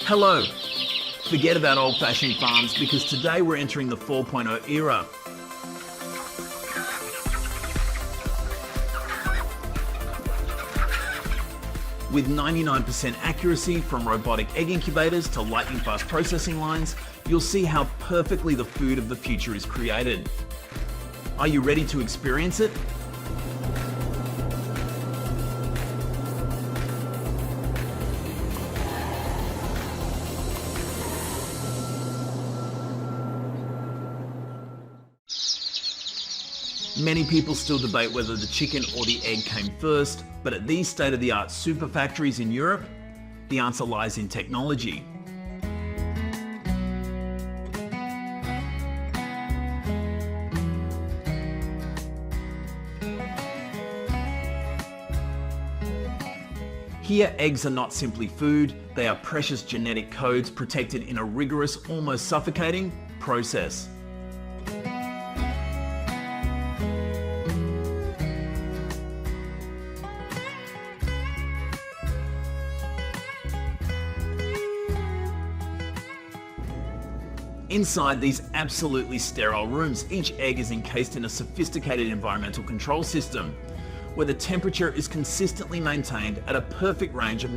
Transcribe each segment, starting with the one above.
Hello! Forget about old-fashioned farms because today we're entering the 4.0 era. With 99% accuracy from robotic egg incubators to lightning-fast processing lines, you'll see how perfectly the food of the future is created. Are you ready to experience it? Many people still debate whether the chicken or the egg came first, but at these state-of-the-art super factories in Europe, the answer lies in technology. Here, eggs are not simply food, they are precious genetic codes protected in a rigorous, almost suffocating process. Inside these absolutely sterile rooms, each egg is encased in a sophisticated environmental control system, where the temperature is consistently maintained at a perfect range of...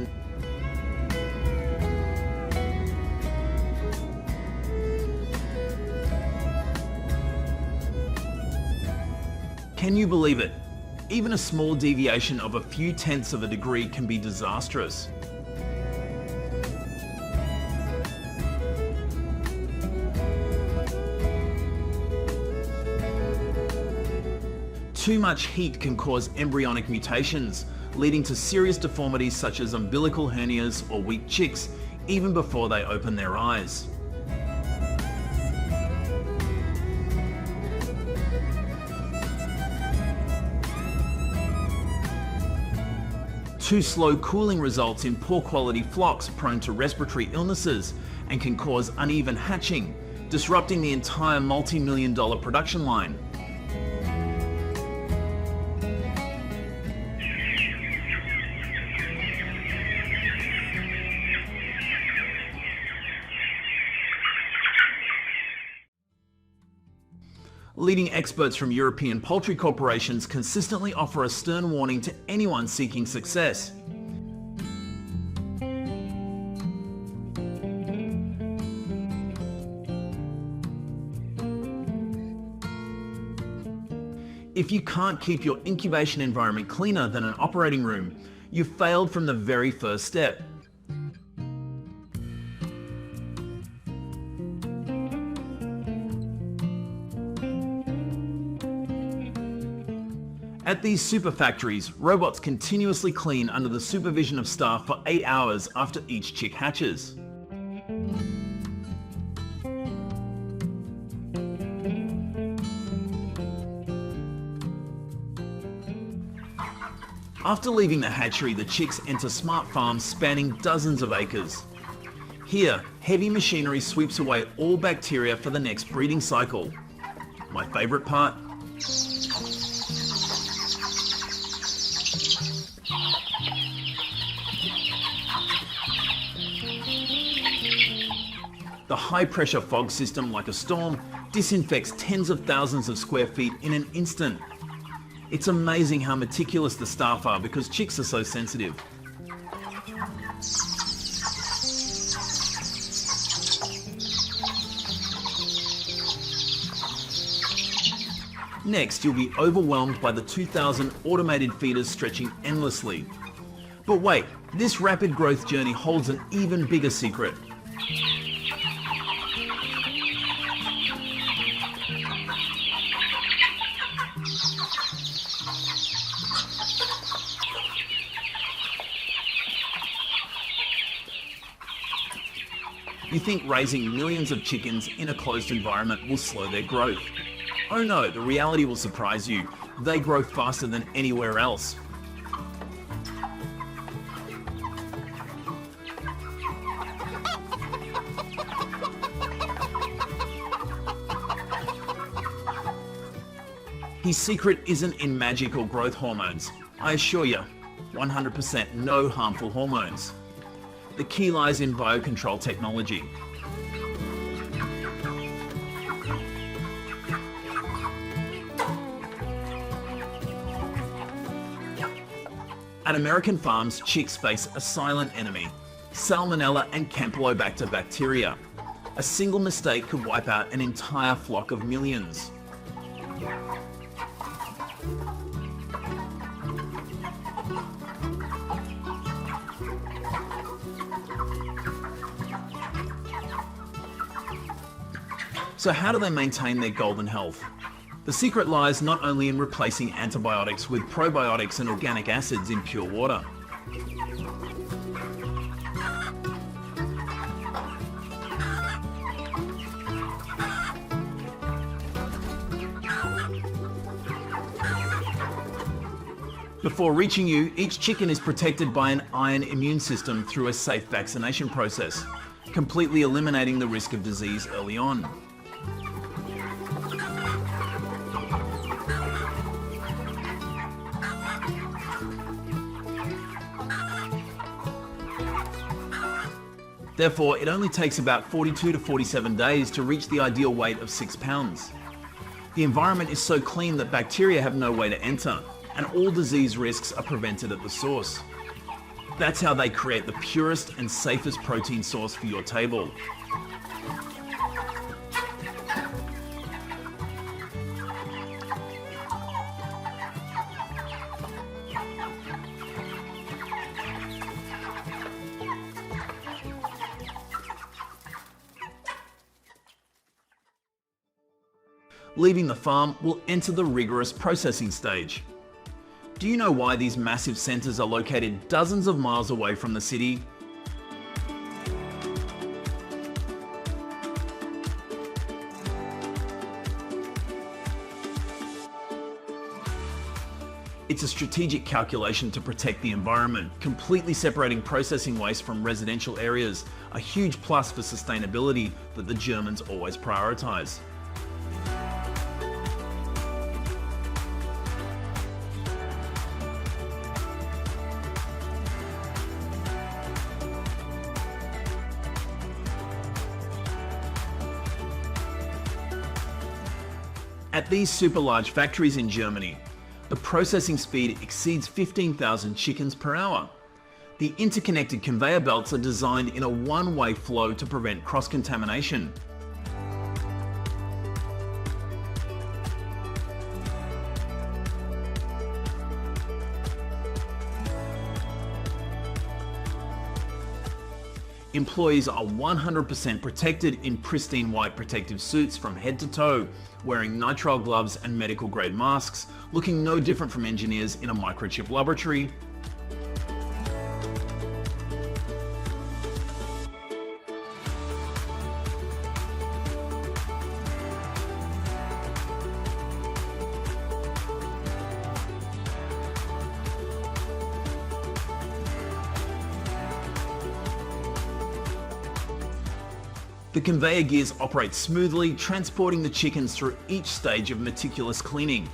Can you believe it? Even a small deviation of a few tenths of a degree can be disastrous. Too much heat can cause embryonic mutations, leading to serious deformities such as umbilical hernias or weak chicks, even before they open their eyes. Too slow cooling results in poor quality flocks prone to respiratory illnesses and can cause uneven hatching, disrupting the entire multi-million-dollar production line. Leading experts from European poultry corporations consistently offer a stern warning to anyone seeking success. If you can't keep your incubation environment cleaner than an operating room, you've failed from the very first step. At these super factories, robots continuously clean under the supervision of staff for 8 hours after each chick hatches. After leaving the hatchery, the chicks enter smart farms spanning dozens of acres. Here, heavy machinery sweeps away all bacteria for the next breeding cycle. My favourite part? The high-pressure fog system, like a storm, disinfects tens of thousands of square feet in an instant. It's amazing how meticulous the staff are because chicks are so sensitive. Next, you'll be overwhelmed by the 2,000 automated feeders stretching endlessly. But wait, this rapid growth journey holds an even bigger secret. You think raising millions of chickens in a closed environment will slow their growth. Oh no, the reality will surprise you. They grow faster than anywhere else. His secret isn't in magic or growth hormones. I assure you, 100% no harmful hormones. The key lies in biocontrol technology. At American farms, chicks face a silent enemy: Salmonella and Campylobacter bacteria. A single mistake could wipe out an entire flock of millions. So how do they maintain their golden health? The secret lies not only in replacing antibiotics with probiotics and organic acids in pure water. Before reaching you, each chicken is protected by an iron immune system through a safe vaccination process, completely eliminating the risk of disease early on. Therefore, it only takes about 42 to 47 days to reach the ideal weight of 6 pounds. The environment is so clean that bacteria have no way to enter, and all disease risks are prevented at the source. That's how they create the purest and safest protein source for your table. Leaving the farm, we'll enter the rigorous processing stage. Do you know why these massive centres are located dozens of miles away from the city? It's a strategic calculation to protect the environment, completely separating processing waste from residential areas, a huge plus for sustainability that the Germans always prioritise. At these super large factories in Germany, the processing speed exceeds 15,000 chickens per hour. The interconnected conveyor belts are designed in a one-way flow to prevent cross-contamination. Employees are 100% protected in pristine white protective suits from head to toe, wearing nitrile gloves and medical grade masks, looking no different from engineers in a microchip laboratory. The conveyor gears operate smoothly, transporting the chickens through each stage of meticulous cleaning.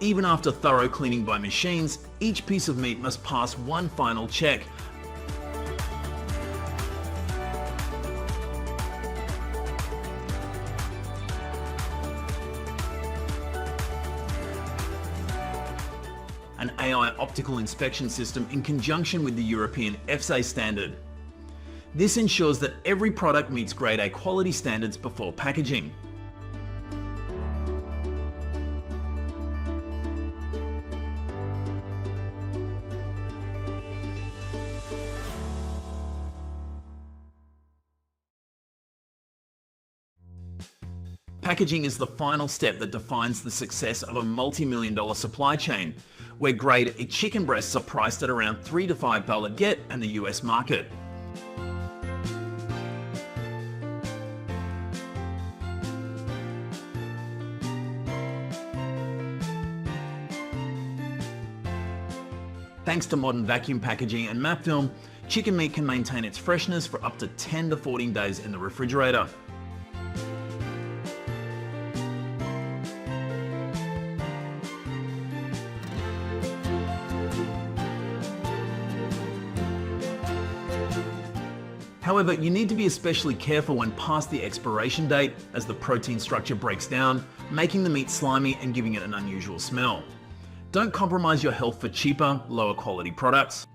Even after thorough cleaning by machines, each piece of meat must pass one final check. An AI optical inspection system in conjunction with the European EFSA standard. This ensures that every product meets grade A quality standards before packaging. Packaging is the final step that defines the success of a multi-million-dollar supply chain, where grade A chicken breasts are priced at around $3 to $5 get in the US market. Thanks to modern vacuum packaging and map film, chicken meat can maintain its freshness for up to 10 to 14 days in the refrigerator. However, you need to be especially careful when past the expiration date, as the protein structure breaks down, making the meat slimy and giving it an unusual smell. Don't compromise your health for cheaper, lower quality products.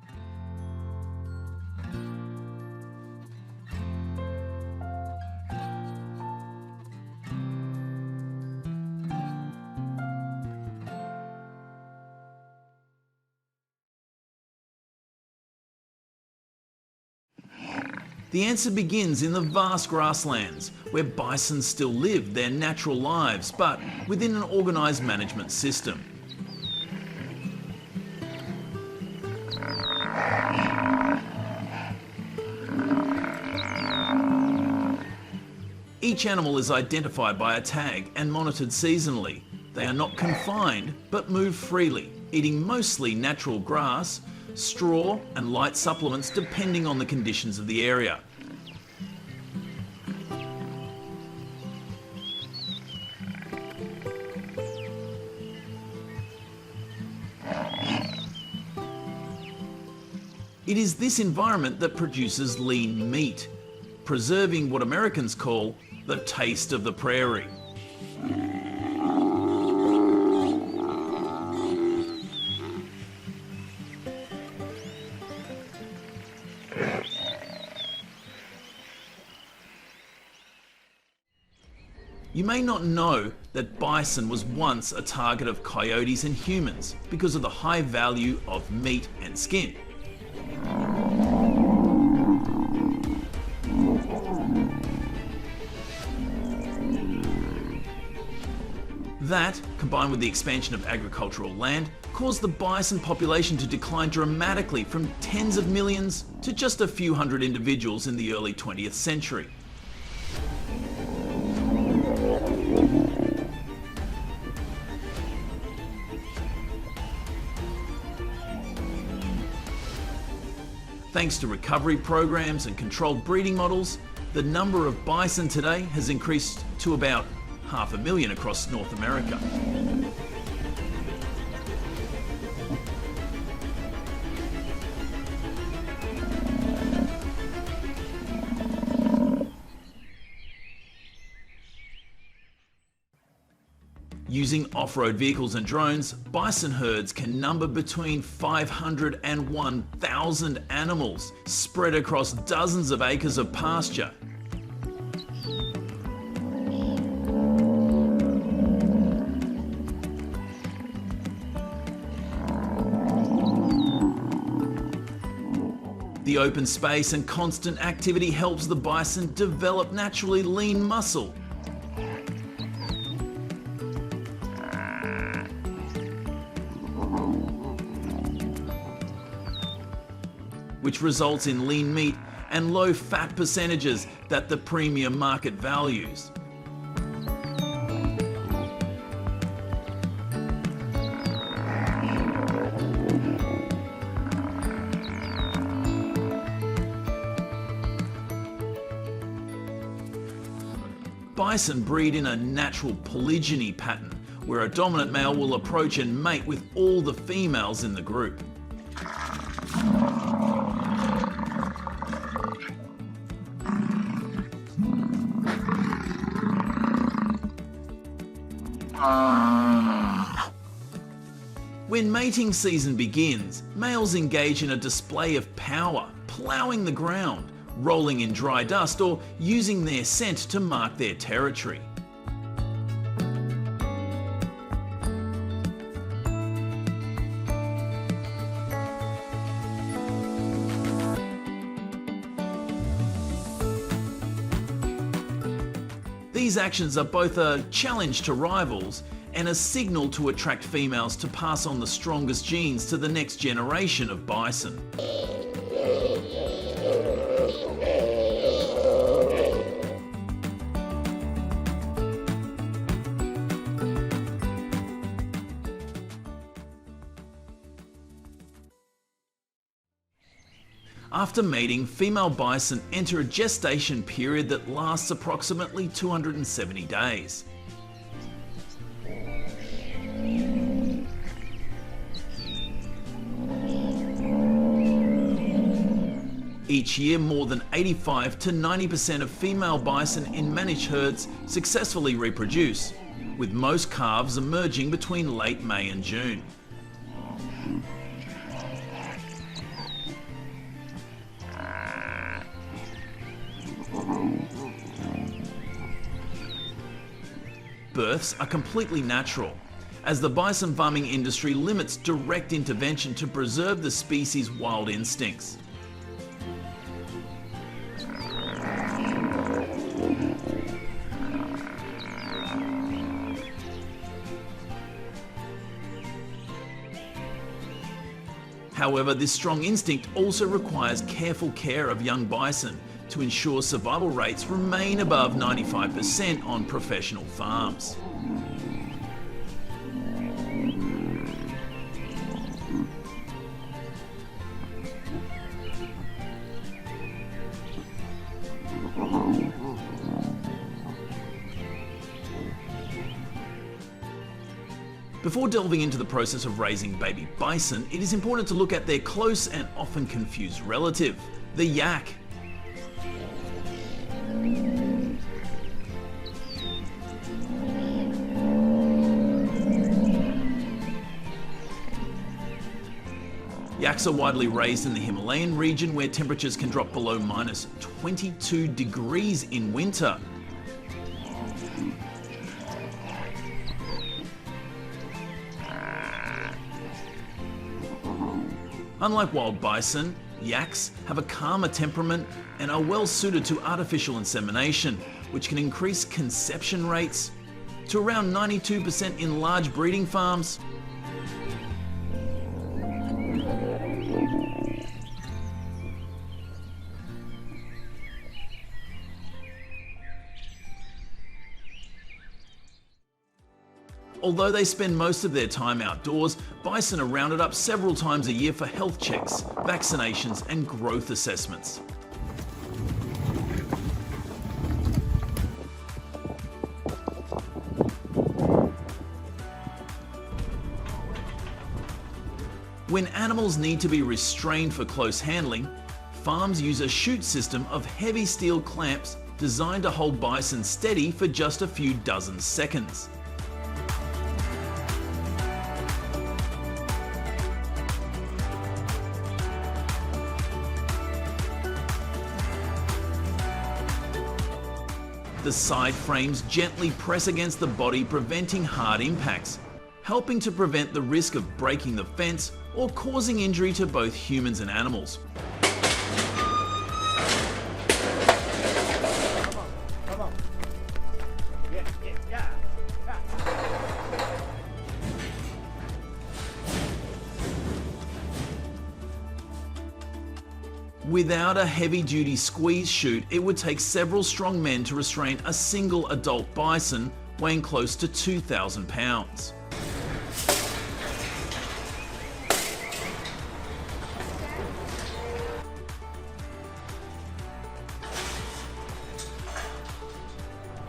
The answer begins in the vast grasslands, where bison still live their natural lives, but within an organised management system. Each animal is identified by a tag and monitored seasonally. They are not confined, but move freely, eating mostly natural grass, straw and light supplements depending on the conditions of the area. It is this environment that produces lean meat, preserving what Americans call the taste of the prairie. You may not know that bison was once a target of coyotes and humans because of the high value of meat and skin. That, combined with the expansion of agricultural land, caused the bison population to decline dramatically from tens of millions to just a few hundred individuals in the early 20th century. Thanks to recovery programs and controlled breeding models, the number of bison today has increased to about 500,000 across North America. Using off-road vehicles and drones, bison herds can number between 500 and 1,000 animals, spread across dozens of acres of pasture. The open space and constant activity helps the bison develop naturally lean muscle. Which results in lean meat and low fat percentages that the premium market values. Bison breed in a natural polygyny pattern, where a dominant male will approach and mate with all the females in the group. When mating season begins, males engage in a display of power, ploughing the ground, rolling in dry dust, or using their scent to mark their territory. These actions are both a challenge to rivals and a signal to attract females to pass on the strongest genes to the next generation of bison. After mating, female bison enter a gestation period that lasts approximately 270 days. Each year, more than 85 to 90% of female bison in managed herds successfully reproduce, with most calves emerging between late May and June. Births are completely natural, as the bison farming industry limits direct intervention to preserve the species' wild instincts. However, this strong instinct also requires careful care of young bison to ensure survival rates remain above 95% on professional farms. Before delving into the process of raising baby bison, it is important to look at their close and often confused relative, the yak. Yaks are widely raised in the Himalayan region, where temperatures can drop below minus 22 degrees in winter. Unlike wild bison, yaks have a calmer temperament and are well suited to artificial insemination, which can increase conception rates to around 92% in large breeding farms. Although they spend most of their time outdoors, bison are rounded up several times a year for health checks, vaccinations, and growth assessments. When animals need to be restrained for close handling, farms use a chute system of heavy steel clamps designed to hold bison steady for just a few dozen seconds. The side frames gently press against the body, preventing hard impacts, helping to prevent the risk of breaking the fence or causing injury to both humans and animals. Without a heavy-duty squeeze chute, it would take several strong men to restrain a single adult bison weighing close to 2,000 pounds.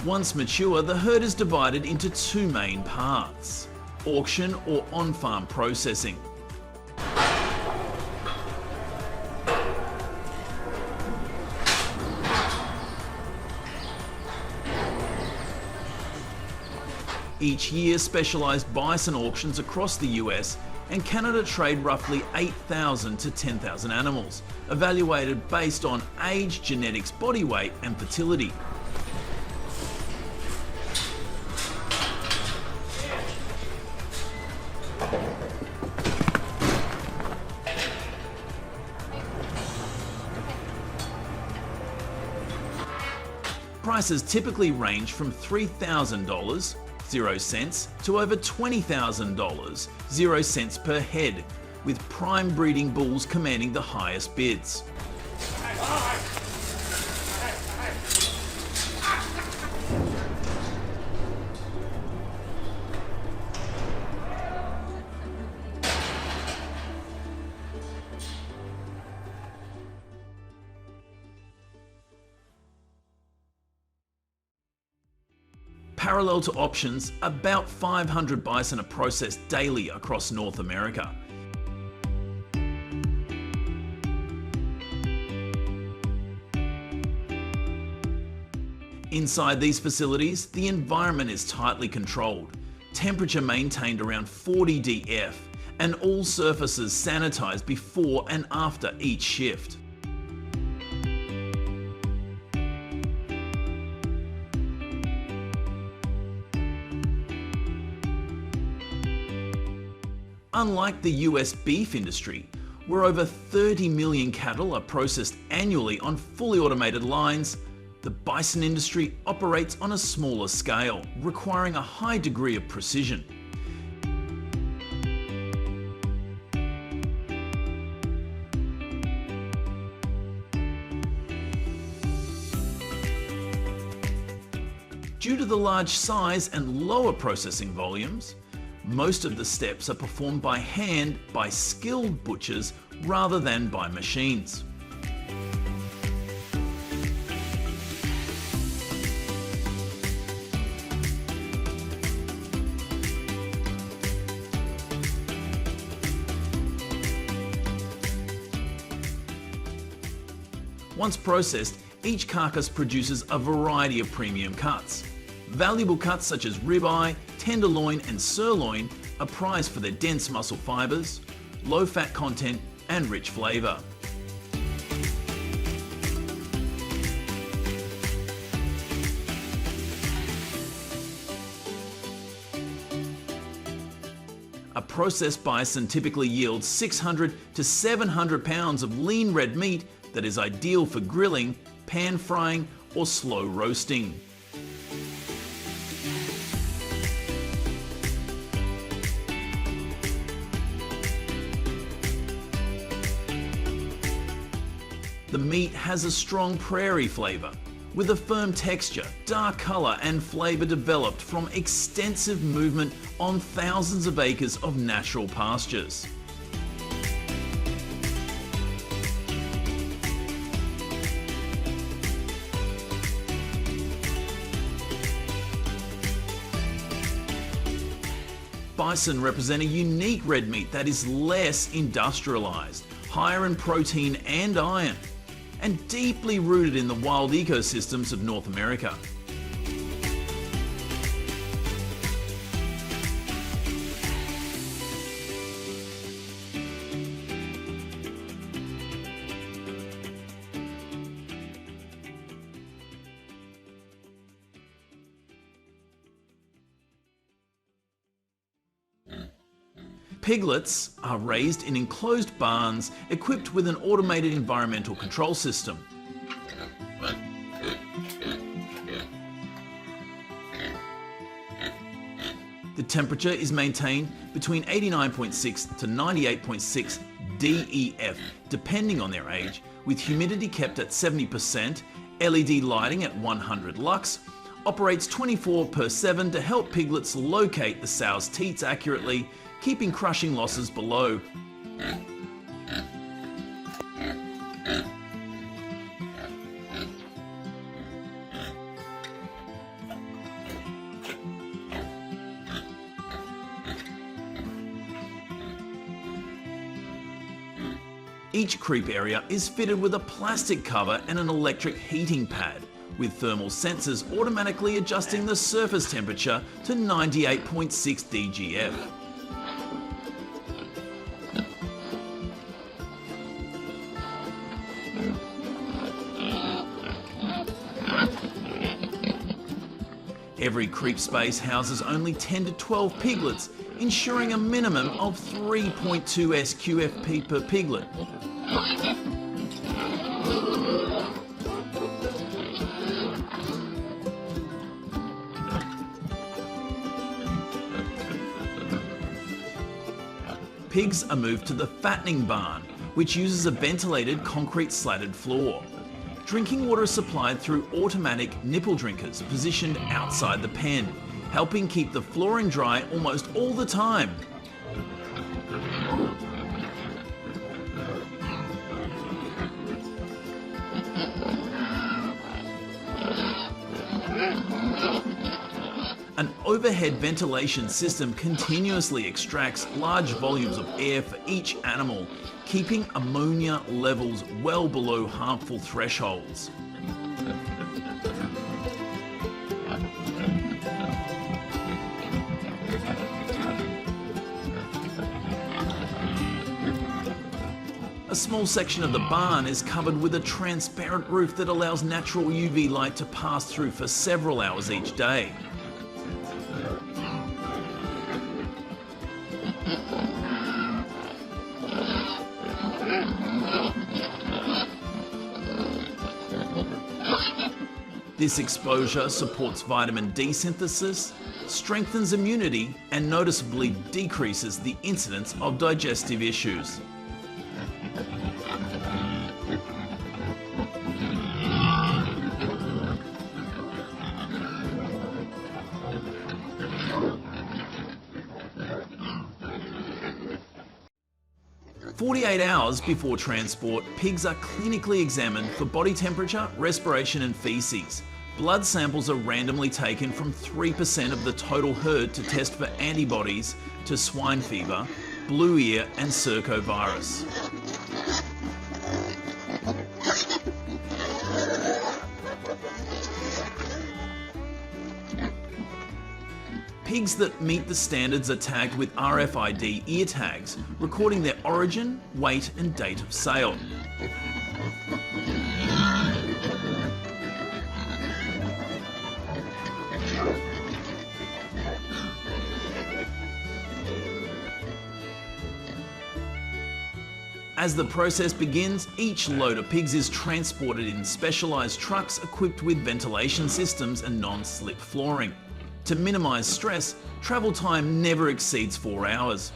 Once mature, the herd is divided into two main parts: auction or on-farm processing. Each year, specialised bison auctions across the US and Canada trade roughly 8,000 to 10,000 animals, evaluated based on age, genetics, body weight and fertility. Prices typically range from $3,000 0 cents to over $20,000 0 cents per head, with prime breeding bulls commanding the highest bids. Parallel to options, about 500 bison are processed daily across North America. Inside these facilities, the environment is tightly controlled, temperature maintained around 40 dF, and all surfaces sanitized before and after each shift. Unlike the US beef industry, where over 30 million cattle are processed annually on fully automated lines, the bison industry operates on a smaller scale, requiring a high degree of precision. Due to the large size and lower processing volumes, most of the steps are performed by hand by skilled butchers rather than by machines. Once processed, each carcass produces a variety of premium cuts. Valuable cuts such as ribeye, tenderloin and sirloin are prized for their dense muscle fibres, low fat content and rich flavour. A processed bison typically yields 600 to 700 pounds of lean red meat that is ideal for grilling, pan frying or slow roasting. The meat has a strong prairie flavour, with a firm texture, dark colour and flavour developed from extensive movement on thousands of acres of natural pastures. Bison represent a unique red meat that is less industrialised, higher in protein and iron, and deeply rooted in the wild ecosystems of North America. Piglets are raised in enclosed barns equipped with an automated environmental control system. The temperature is maintained between 89.6 to 98.6 DEF, depending on their age, with humidity kept at 70%, LED lighting at 100 lux, operates 24/7 to help piglets locate the sow's teats accurately, keeping crushing losses below. Each creep area is fitted with a plastic cover and an electric heating pad, with thermal sensors automatically adjusting the surface temperature to 98.6 DGF. Every creep space houses only 10 to 12 piglets, ensuring a minimum of 3.2 SQFP per piglet. Pigs are moved to the fattening barn, which uses a ventilated concrete slatted floor. Drinking water is supplied through automatic nipple drinkers positioned outside the pen, helping keep the flooring dry almost all the time. An overhead ventilation system continuously extracts large volumes of air for each animal, keeping ammonia levels well below harmful thresholds. A small section of the barn is covered with a transparent roof that allows natural UV light to pass through for several hours each day. This exposure supports vitamin D synthesis, strengthens immunity, and noticeably decreases the incidence of digestive issues. "48 hours before transport, pigs are clinically examined for body temperature, respiration and feces. Blood samples are randomly taken from 3% of the total herd to test for antibodies to swine fever, blue ear and circovirus. Pigs that meet the standards are tagged with RFID ear tags, recording their origin, weight and date of sale. As the process begins, each load of pigs is transported in specialised trucks equipped with ventilation systems and non-slip flooring. To minimise stress, travel time never exceeds 4 hours.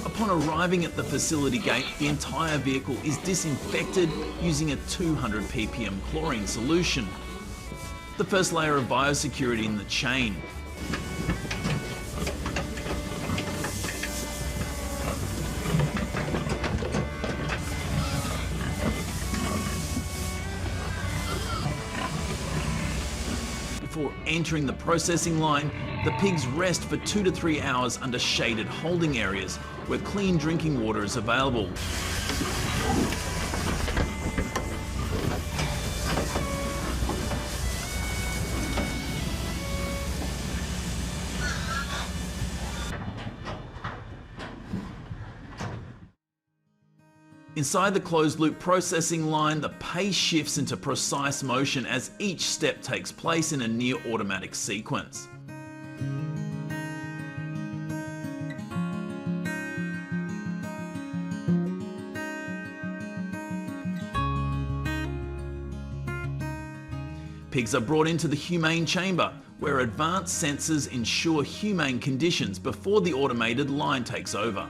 Upon arriving at the facility gate, the entire vehicle is disinfected using a 200 ppm chlorine solution. The first layer of biosecurity in the chain. Before entering the processing line, the pigs rest for 2 to 3 hours under shaded holding areas where clean drinking water is available. Inside the closed-loop processing line, the pace shifts into precise motion as each step takes place in a near-automatic sequence. Pigs are brought into the humane chamber, where advanced sensors ensure humane conditions before the automated line takes over.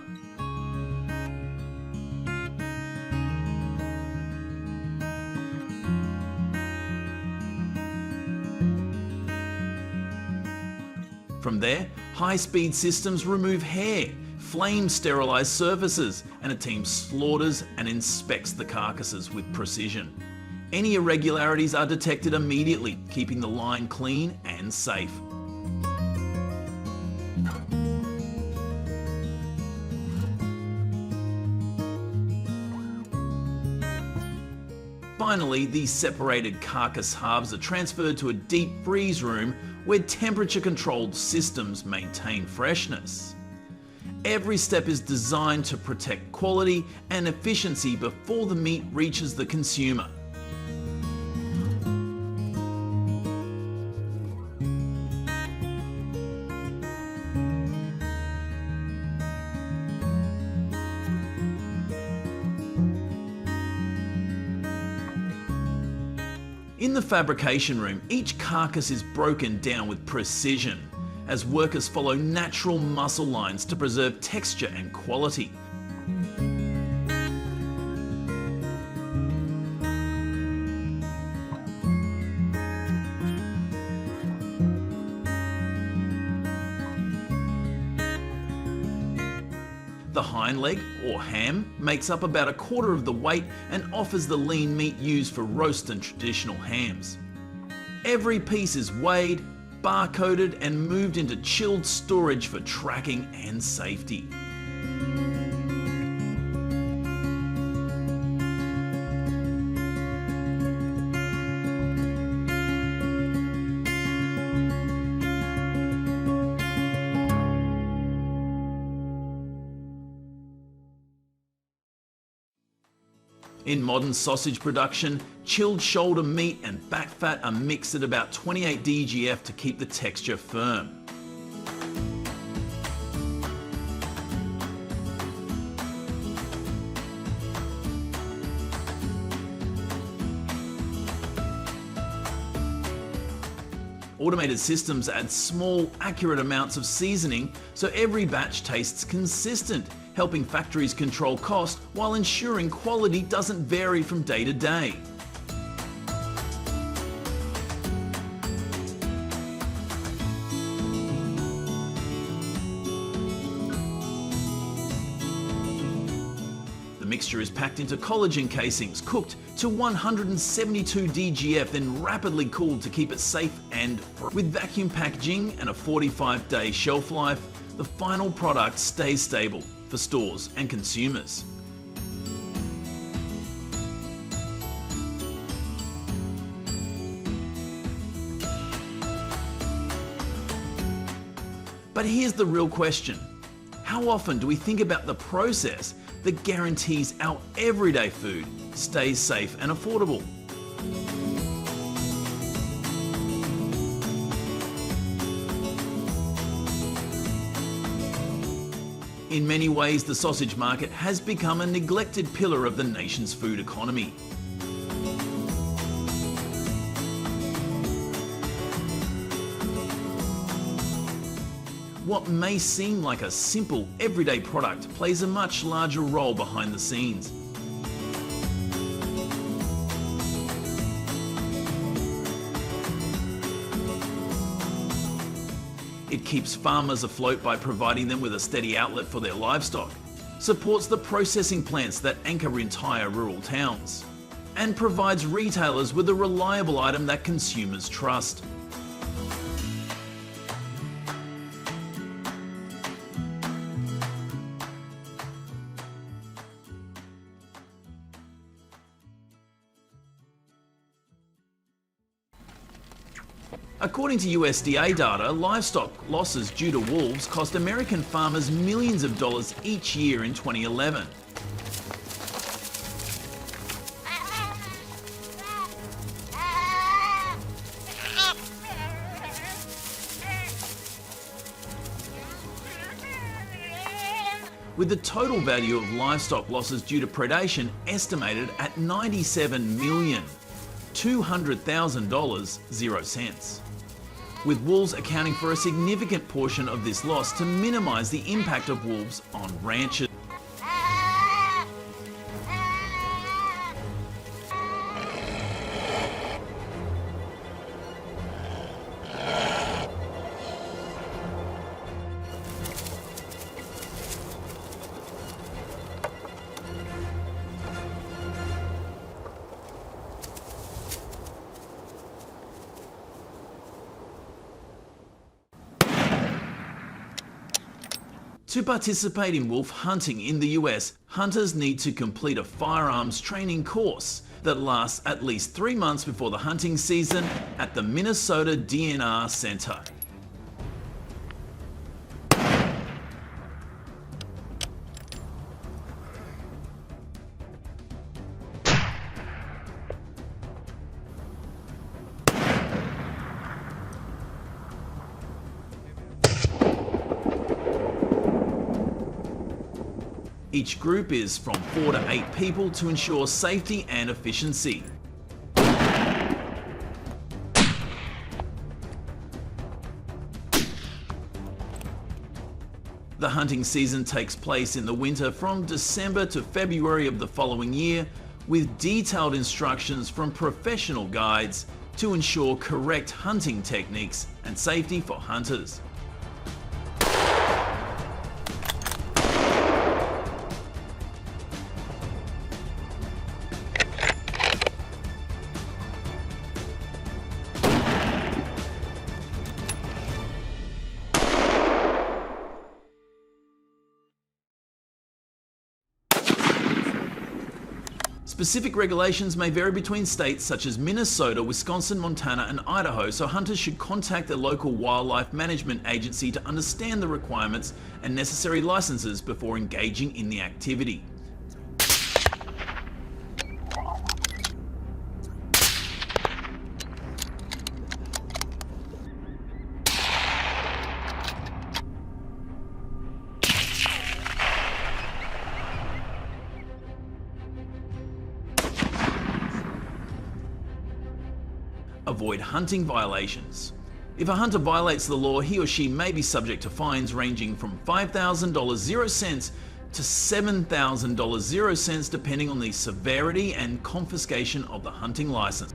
From there, high-speed systems remove hair, flame sterilise surfaces, and a team slaughters and inspects the carcasses with precision. Any irregularities are detected immediately, keeping the line clean and safe. Finally, these separated carcass halves are transferred to a deep freeze room where temperature-controlled systems maintain freshness. Every step is designed to protect quality and efficiency before the meat reaches the consumer. In the fabrication room, each carcass is broken down with precision as workers follow natural muscle lines to preserve texture and quality. The hind leg, or ham, makes up about 1/4 of the weight and offers the lean meat used for roast and traditional hams. Every piece is weighed, barcoded and moved into chilled storage for tracking and safety. In modern sausage production, chilled shoulder meat and back fat are mixed at about 28 DGF to keep the texture firm. Automated systems add small, accurate amounts of seasoning so every batch tastes consistent, helping factories control cost while ensuring quality doesn't vary from day to day. The mixture is packed into collagen casings, cooked to 172 DGF, then rapidly cooled to keep it safe and free. With vacuum packaging and a 45-day shelf life, the final product stays stable for stores and consumers. But here's the real question. How often do we think about the process that guarantees our everyday food stays safe and affordable? In many ways, the sausage market has become a neglected pillar of the nation's food economy. What may seem like a simple, everyday product plays a much larger role behind the scenes. It keeps farmers afloat by providing them with a steady outlet for their livestock, supports the processing plants that anchor entire rural towns, and provides retailers with a reliable item that consumers trust. According to USDA data, livestock losses due to wolves cost American farmers millions of dollars each year in 2011. With the total value of livestock losses due to predation estimated at $97,200,000, 0 cents. With wolves accounting for a significant portion of this loss to minimise the impact of wolves on ranchers. To participate in wolf hunting in the US, hunters need to complete a firearms training course that lasts at least 3 months before the hunting season at the Minnesota DNR Center. Each group is from 4 to 8 people to ensure safety and efficiency. The hunting season takes place in the winter from December to February of the following year, with detailed instructions from professional guides to ensure correct hunting techniques and safety for hunters. Specific regulations may vary between states such as Minnesota, Wisconsin, Montana, and Idaho, so hunters should contact their local wildlife management agency to understand the requirements and necessary licenses before engaging in the activity. avoid hunting violations. If a hunter violates the law, he or she may be subject to fines ranging from $5,000.00 to $7,000.00 depending on the severity and confiscation of the hunting license.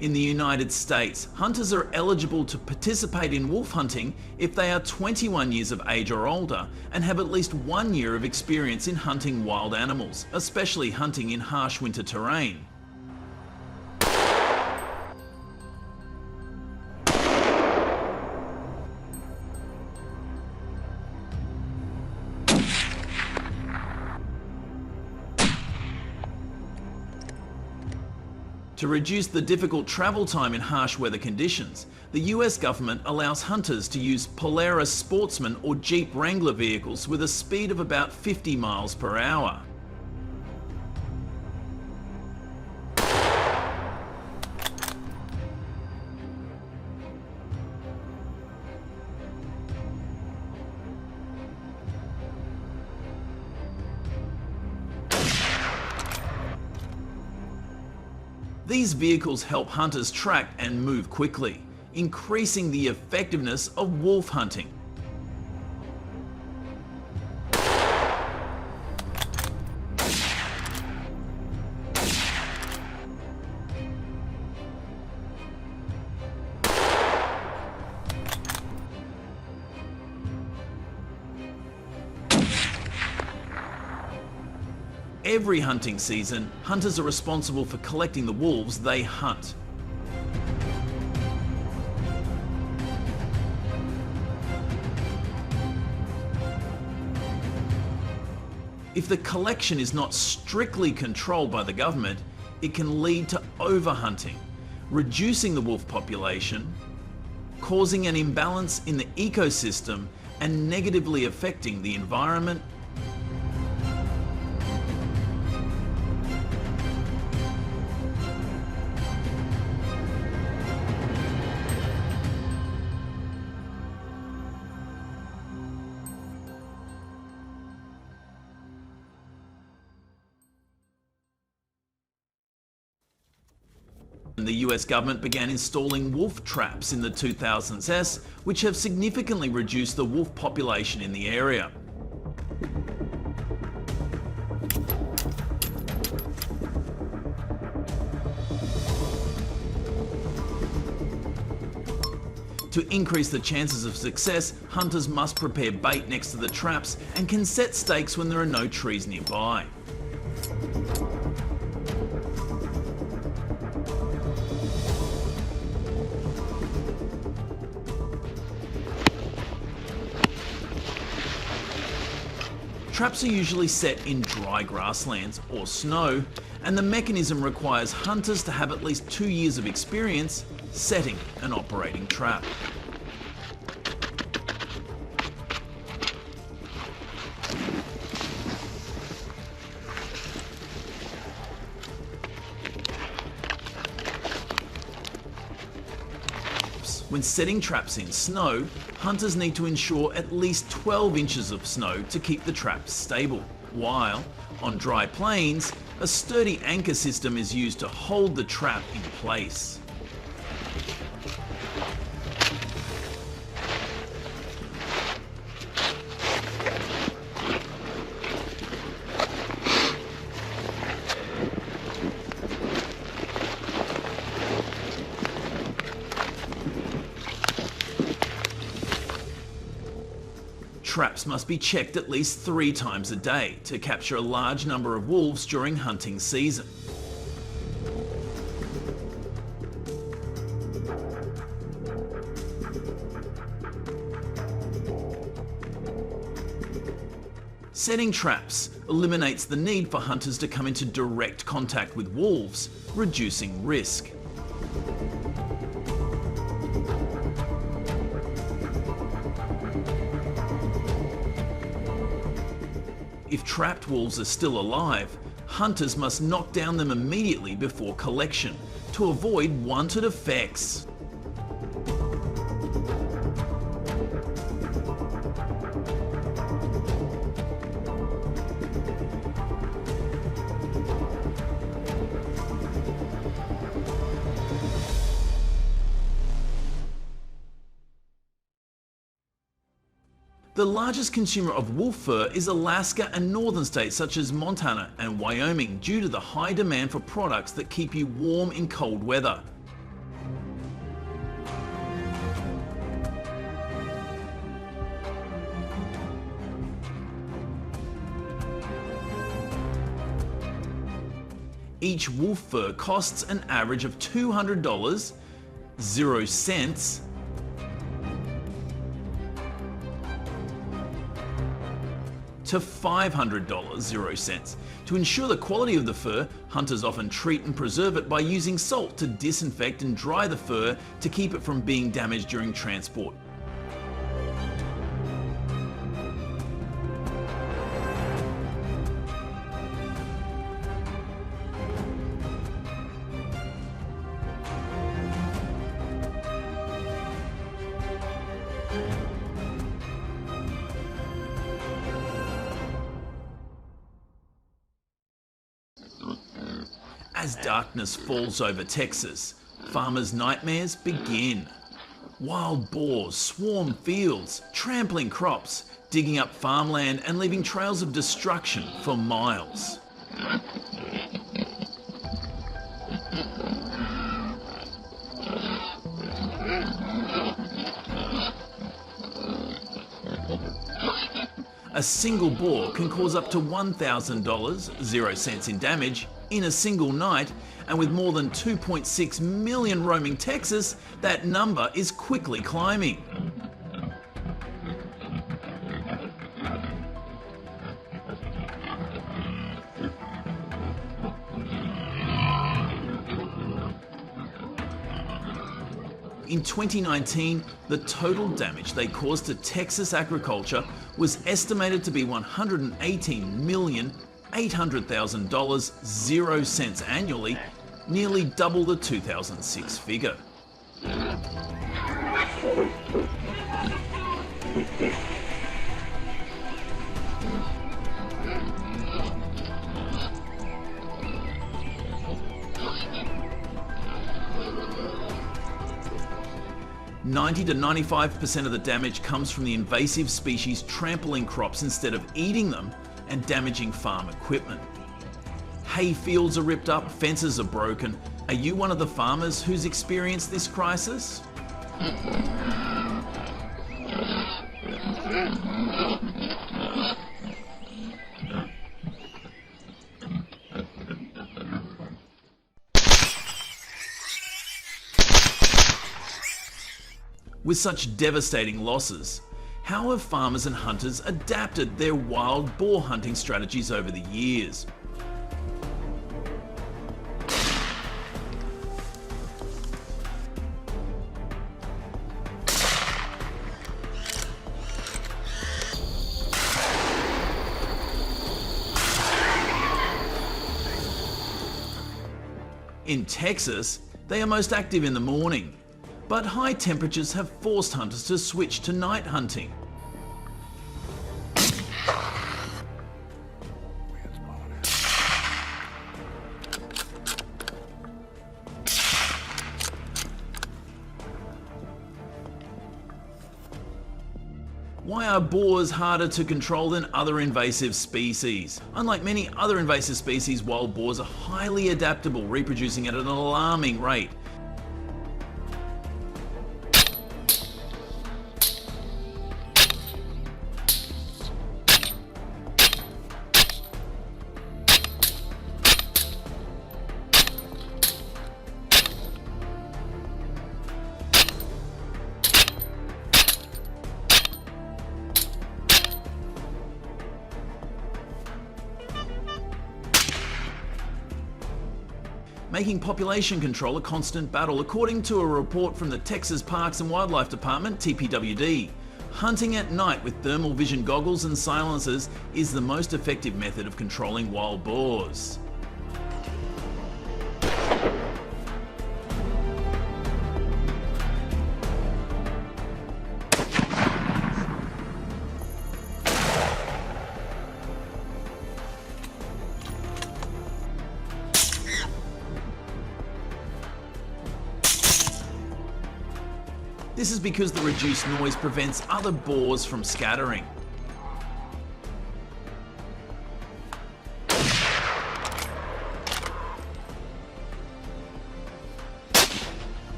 In the United States, hunters are eligible to participate in wolf hunting if they are 21 years of age or older and have at least 1 year of experience in hunting wild animals, especially hunting in harsh winter terrain. To reduce the difficult travel time in harsh weather conditions, the US government allows hunters to use Polaris Sportsman or Jeep Wrangler vehicles with a speed of about 50 miles per hour. These vehicles help hunters track and move quickly, increasing the effectiveness of wolf hunting. Every hunting season, hunters are responsible for collecting the wolves they hunt. If the collection is not strictly controlled by the government, it can lead to overhunting, reducing the wolf population, causing an imbalance in the ecosystem, and negatively affecting the environment. The US government began installing wolf traps in the 2000s, which have significantly reduced the wolf population in the area. To increase the chances of success, hunters must prepare bait next to the traps and can set stakes when there are no trees nearby. Traps are usually set in dry grasslands or snow, and the mechanism requires hunters to have at least 2 years of experience setting and operating trap. When setting traps in snow, hunters need to ensure at least 12 inches of snow to keep the traps stable, while on dry plains, a sturdy anchor system is used to hold the trap in place. Traps must be checked at least 3 times a day to capture a large number of wolves during hunting season. Setting traps eliminates the need for hunters to come into direct contact with wolves, reducing risk. If trapped wolves are still alive, hunters must knock down them immediately before collection to avoid wanted effects. The largest consumer of wolf fur is Alaska and northern states such as Montana and Wyoming due to the high demand for products that keep you warm in cold weather. Each wolf fur costs an average of $200, 0 cents, to $500, 0 cents. To ensure the quality of the fur, hunters often treat and preserve it by using salt to disinfect and dry the fur to keep it from being damaged during transport. As darkness falls over Texas, farmers' nightmares begin. Wild boars swarm fields, trampling crops, digging up farmland and leaving trails of destruction for miles. A single boar can cause up to $1,000, 0 cents in damage, in a single night, and with more than 2.6 million roaming Texas, that number is quickly climbing. In 2019, the total damage they caused to Texas agriculture was estimated to be $118,800,000, 0 cents annually, nearly double the 2006 figure. (90 to 95% of the damage comes from the invasive species trampling crops instead of eating them and damaging farm equipment. Hay fields are ripped up, fences are broken. Are you one of the farmers who's experienced this crisis? With such devastating losses, how have farmers and hunters adapted their wild boar hunting strategies over the years? In Texas, they are most active in the morning. But high temperatures have forced hunters to switch to night hunting. Why are boars harder to control than other invasive species? Unlike many other invasive species, wild boars are highly adaptable, reproducing at an alarming rate. making population control a constant battle, according to a report from the Texas Parks and Wildlife Department, TPWD. Hunting at night with thermal vision goggles and silencers is the most effective method of controlling wild boars. This is because the reduced noise prevents other boars from scattering.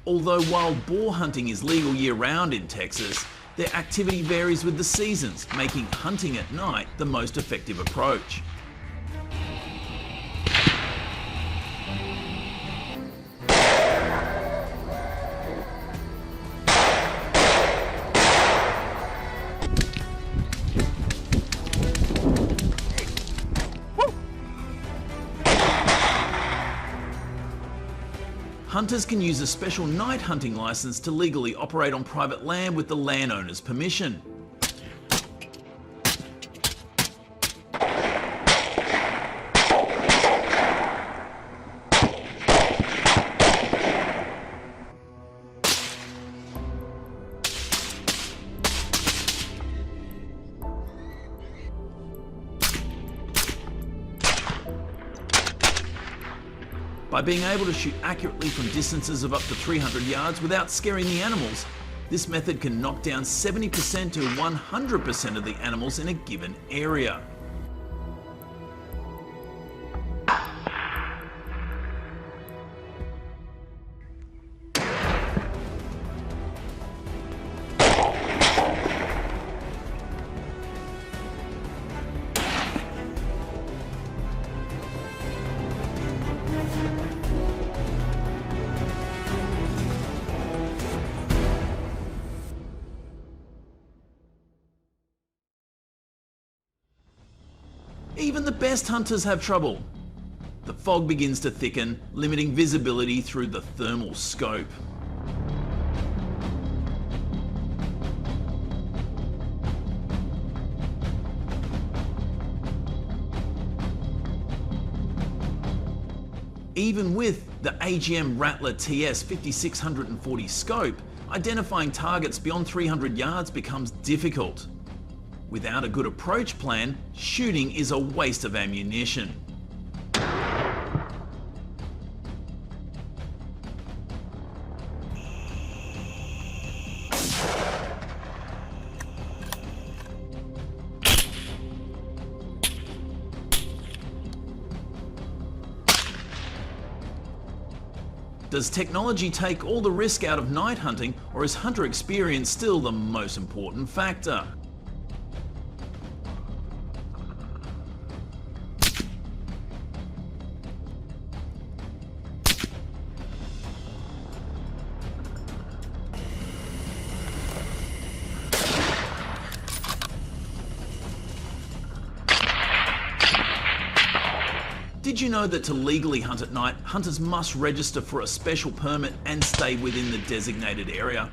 Although wild boar hunting is legal year-round in Texas, their activity varies with the seasons, making hunting at night the most effective approach. Hunters can use a special night hunting license to legally operate on private land with the landowner's permission. By being able to shoot accurately from distances of up to 300 yards without scaring the animals, this method can knock down 70% to 100% of the animals in a given area. Even the best hunters have trouble. The fog begins to thicken, limiting visibility through the thermal scope. Even with the AGM Rattler TS 5640 scope, identifying targets beyond 300 yards becomes difficult. Without a good approach plan, shooting is a waste of ammunition. Does technology take all the risk out of night hunting, or is hunter experience still the most important factor? Did you know that to legally hunt at night, hunters must register for a special permit and stay within the designated area?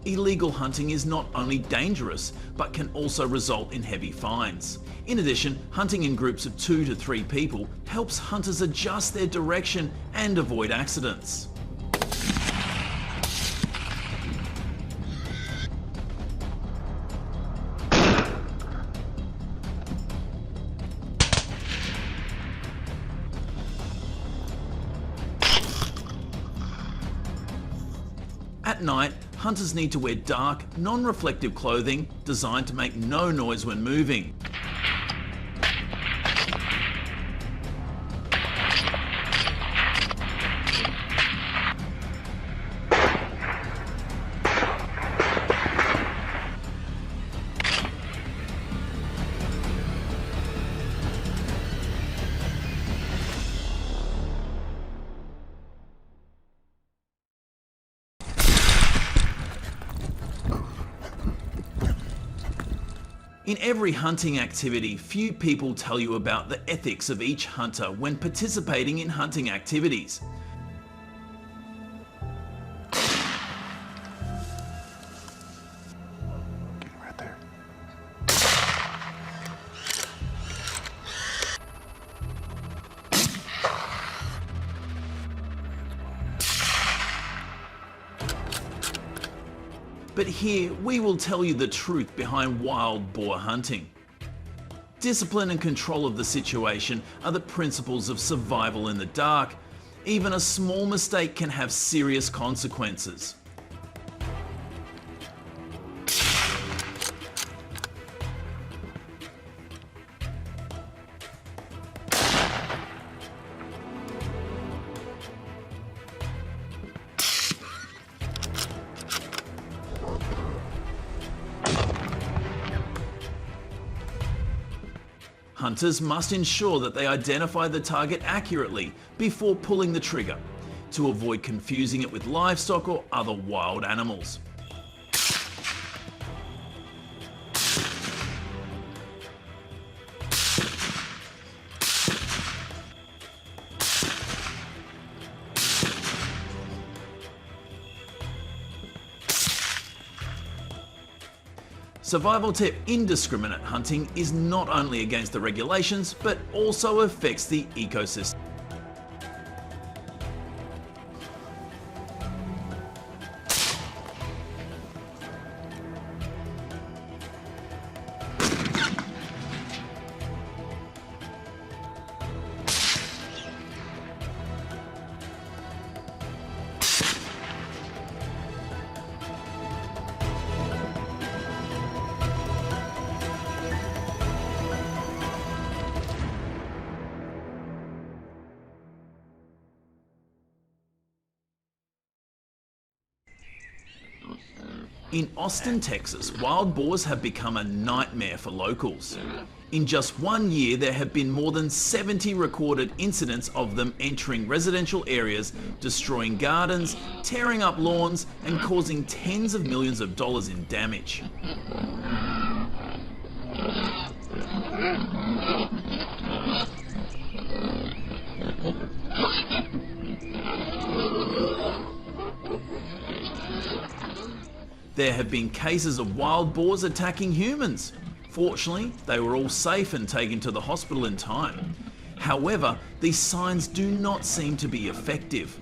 Illegal hunting is not only dangerous, but can also result in heavy fines. In addition, hunting in groups of 2 to 3 people helps hunters adjust their direction and avoid accidents. At night, hunters need to wear dark, non-reflective clothing designed to make no noise when moving. In every hunting activity, few people tell you about the ethics of each hunter when participating in hunting activities. Right there. But here, we will tell you the truth behind wild boar hunting. Discipline and control of the situation are the principles of survival in the dark. Even a small mistake can have serious consequences. Hunters must ensure that they identify the target accurately before pulling the trigger, to avoid confusing it with livestock or other wild animals. Survival tip: indiscriminate hunting is not only against the regulations, but also affects the ecosystem. In Austin, Texas, wild boars have become a nightmare for locals. In just 1 year, there have been more than 70 recorded incidents of them entering residential areas, destroying gardens, tearing up lawns, and causing tens of millions of dollars in damage. There have been cases of wild boars attacking humans. Fortunately, they were all safe and taken to the hospital in time. However, these signs do not seem to be effective.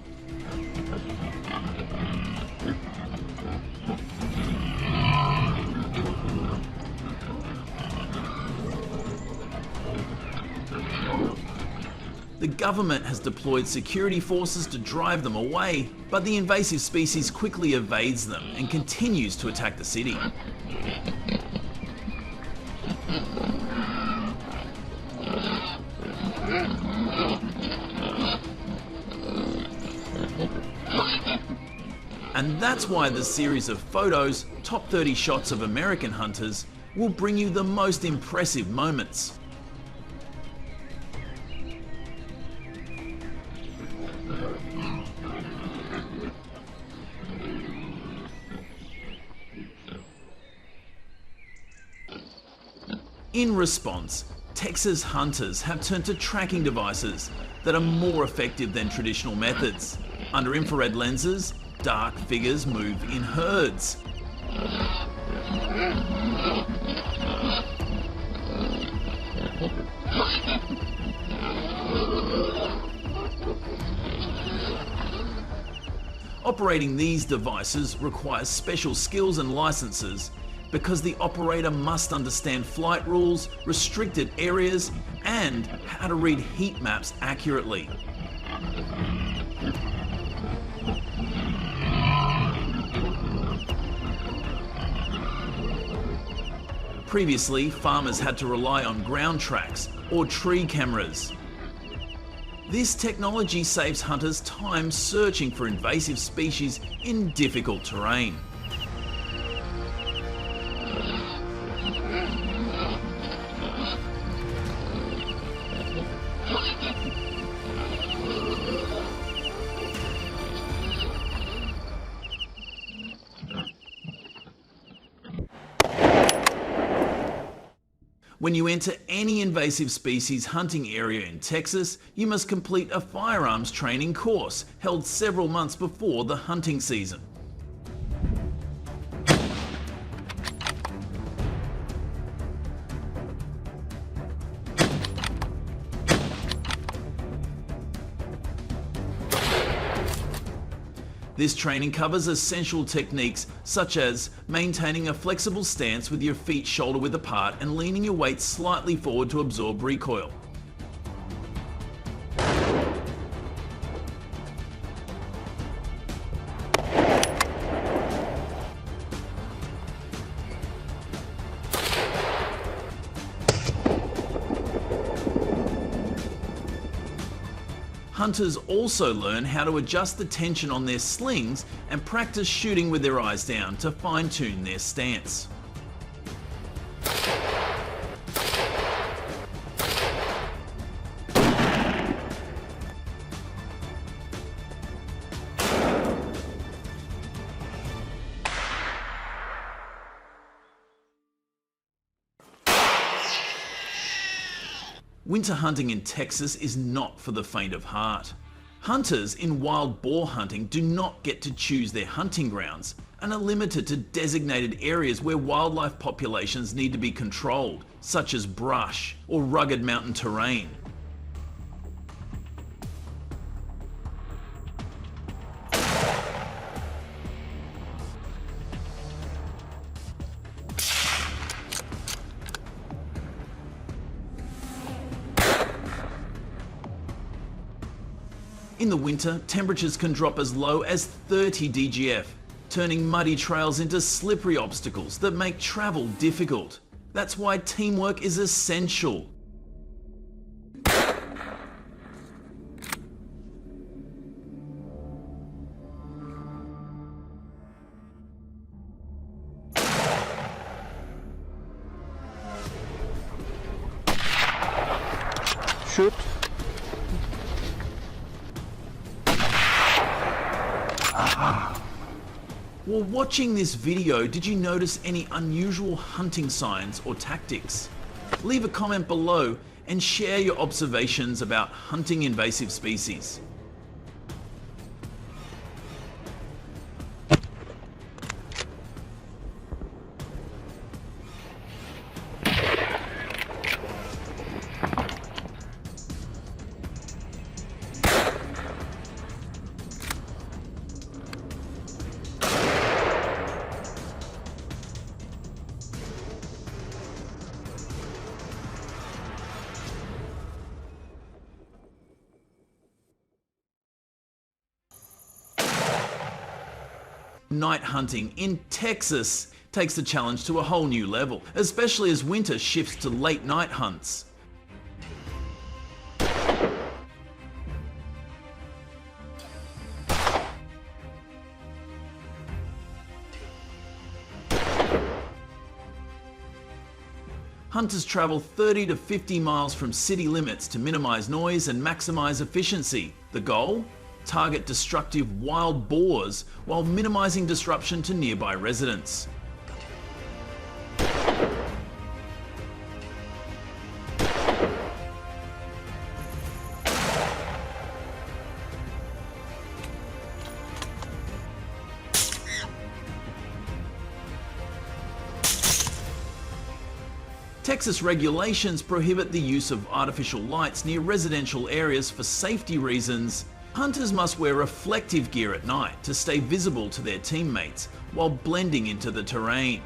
The government has deployed security forces to drive them away, but the invasive species quickly evades them and continues to attack the city. And that's why the series of photos, Top 30 Shots of American Hunters, will bring you the most impressive moments. In response, Texas hunters have turned to tracking devices that are more effective than traditional methods. Under infrared lenses, dark figures move in herds. Operating these devices requires special skills and licenses, because the operator must understand flight rules, restricted areas, and how to read heat maps accurately. Previously, farmers had to rely on ground tracks or tree cameras. This technology saves hunters time searching for invasive species in difficult terrain. When you enter any invasive species hunting area in Texas, you must complete a firearms training course held several months before the hunting season. This training covers essential techniques such as maintaining a flexible stance with your feet shoulder width apart and leaning your weight slightly forward to absorb recoil. Hunters also learn how to adjust the tension on their slings and practice shooting with their eyes down to fine-tune their stance. Winter hunting in Texas is not for the faint of heart. Hunters in wild boar hunting do not get to choose their hunting grounds and are limited to designated areas where wildlife populations need to be controlled, such as brush or rugged mountain terrain. In the winter, temperatures can drop as low as 30 DGF, turning muddy trails into slippery obstacles that make travel difficult. That's why teamwork is essential. Shoot. While watching this video, did you notice any unusual hunting signs or tactics? Leave a comment below and share your observations about hunting invasive species. Night hunting in Texas takes the challenge to a whole new level, especially as winter shifts to late night hunts. Hunters travel 30 to 50 miles from city limits to minimize noise and maximize efficiency. The goal? Target destructive wild boars while minimizing disruption to nearby residents. Texas regulations prohibit the use of artificial lights near residential areas for safety reasons. Hunters must wear reflective gear at night to stay visible to their teammates while blending into the terrain.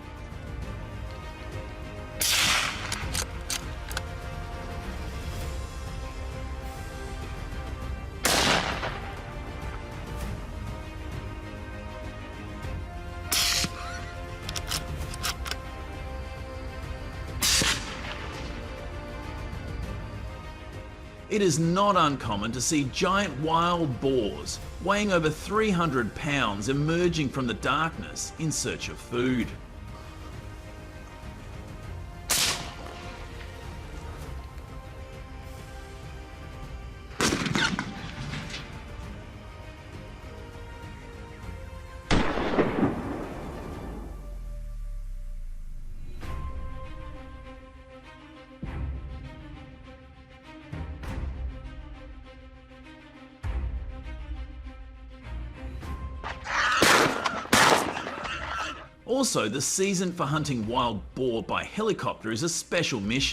It is not uncommon to see giant wild boars weighing over 300 pounds emerging from the darkness in search of food. Also, the season for hunting wild boar by helicopter is a special mission.